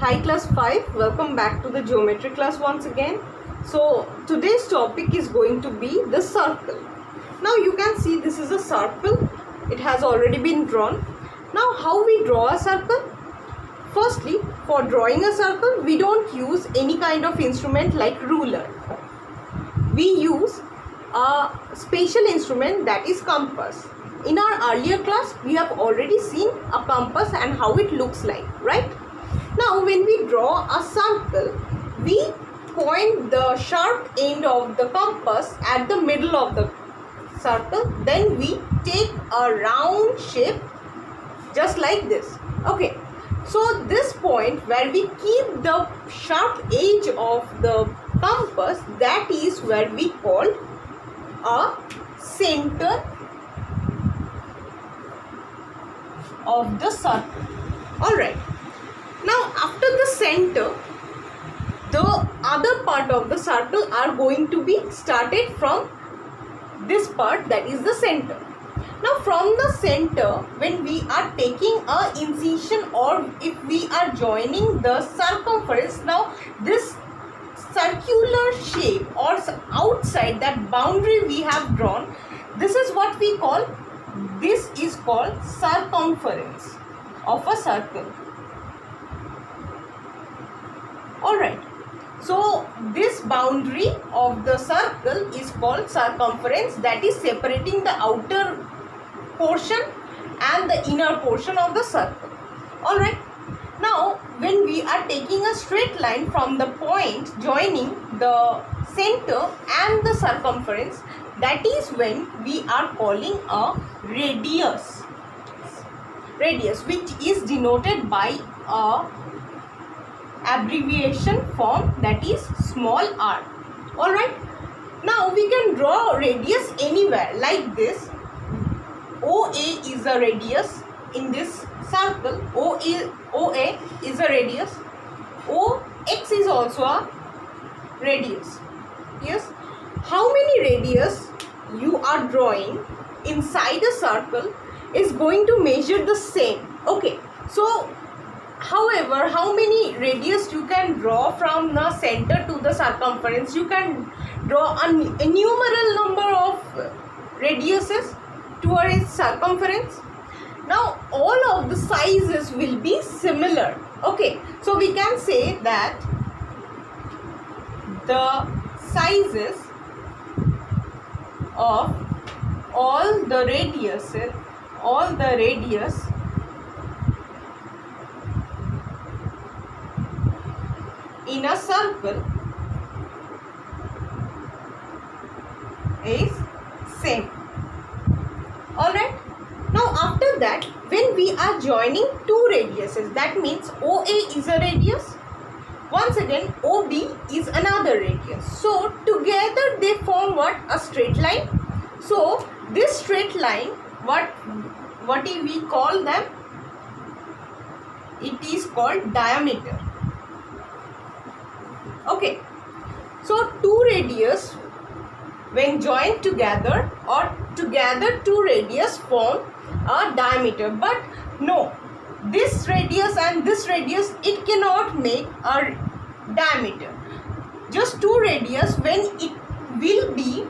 Hi class 5, welcome back to the geometry class once again. So today's topic is going to be the circle. Now you can see this is a circle. It has already been drawn. Now how we draw a circle? Firstly, for drawing a circle, we don't use any kind of instrument like ruler. We use a special instrument, that is compass. In our earlier class, we have already seen a compass and how it looks like, right? Now when we draw a circle, we point the sharp end of the compass at the middle of the circle. Then we take a round shape just like this. Okay, so this point where we keep the sharp edge of the compass, that is where we call a center of the circle. Alright, now after the center, the other part of the circle are going to be started from this part, that is the center. Now from the center, when we are taking a incision or if we are joining the circumference, now this circular shape or outside that boundary we have drawn, this is what we call, this is called circumference of a circle. Alright, so this boundary of the circle is called circumference, that is separating the outer portion and the inner portion of the circle. Alright, now when we are taking a straight line from the point joining the center and the circumference, that is when we are calling a radius, which is denoted by a abbreviation form, that is small r. Alright, now we can draw radius anywhere like this. OA is a radius in this circle. OA is a radius. OX is also a radius. Yes. How many radius you are drawing inside a circle is going to measure the same. Okay. So, however, how many radius you can draw from the center to the circumference? You can draw a innumerable number of radiuses towards circumference. Now all of the sizes will be similar. Okay, so we can say that the sizes of all the radius in a circle is same. Alright, now after that, when we are joining two radiuses, that means OA is a radius, once again OB is another radius. So together they form what? A straight line. So this straight line, what do we call them? It is called diameter. Okay, so two radius when joined together, or together two radius form a diameter. But no, this radius and this radius, it cannot make a diameter. Just two radius, when it will be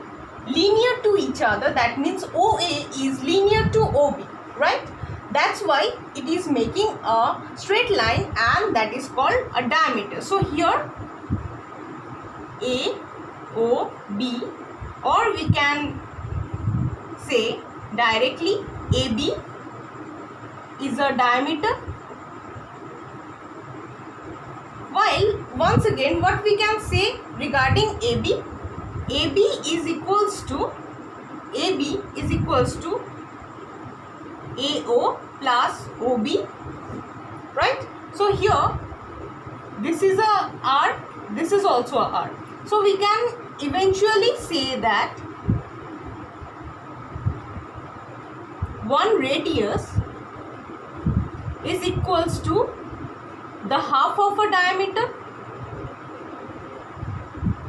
linear to each other, that means OA is linear to OB, right? That's why it is making a straight line, and that is called a diameter. So here AOB, or we can say directly AB is a diameter. While once again, what we can say regarding AB, AB is equals to AO plus OB, right? So here this is a R, this is also a R. So we can eventually say that one radius is equals to the half of a diameter,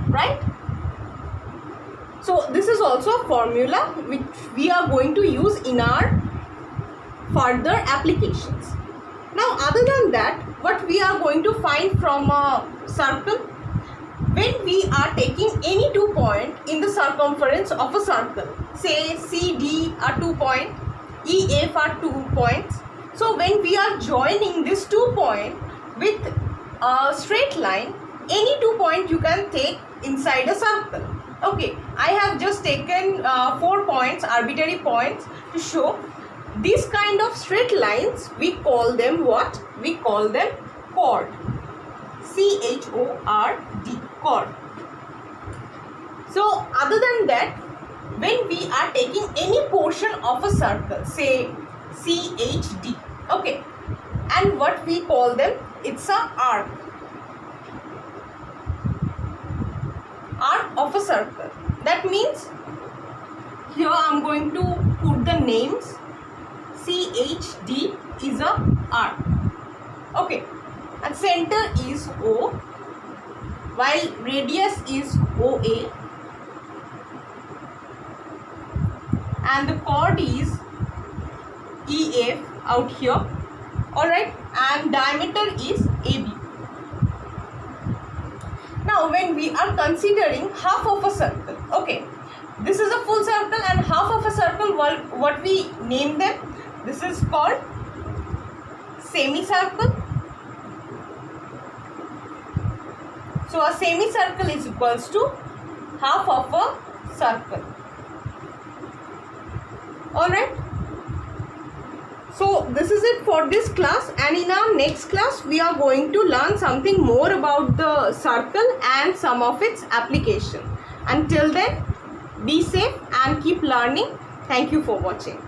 right? So this is also a formula which we are going to use in our further applications. Now other than that, what we are going to find from a circle, when we are taking any 2 points in the circumference of a circle, say CD are 2 points, EF are 2 points. So when we are joining this 2 points with a straight line, any 2 points you can take inside a circle. Okay, I have just taken 4 points, arbitrary points, to show these kind of straight lines. We call them what? We call them chord. C-H-O-R-D, chord. So other than that, when we are taking any portion of a circle, say CHD, okay, and what we call them, it's a arc of a circle. That means here I'm going to put the names. CHD is a arc, okay, and center is O, while radius is OA, and the chord is EF out here, alright, and diameter is AB. Now when we are considering half of a circle, okay, this is a full circle and half of a circle, what we name them, this is called semicircle. So a semicircle is equals to half of a circle. Alright. So this is it for this class, and in our next class we are going to learn something more about the circle and some of its application. Until then, be safe and keep learning. Thank you for watching.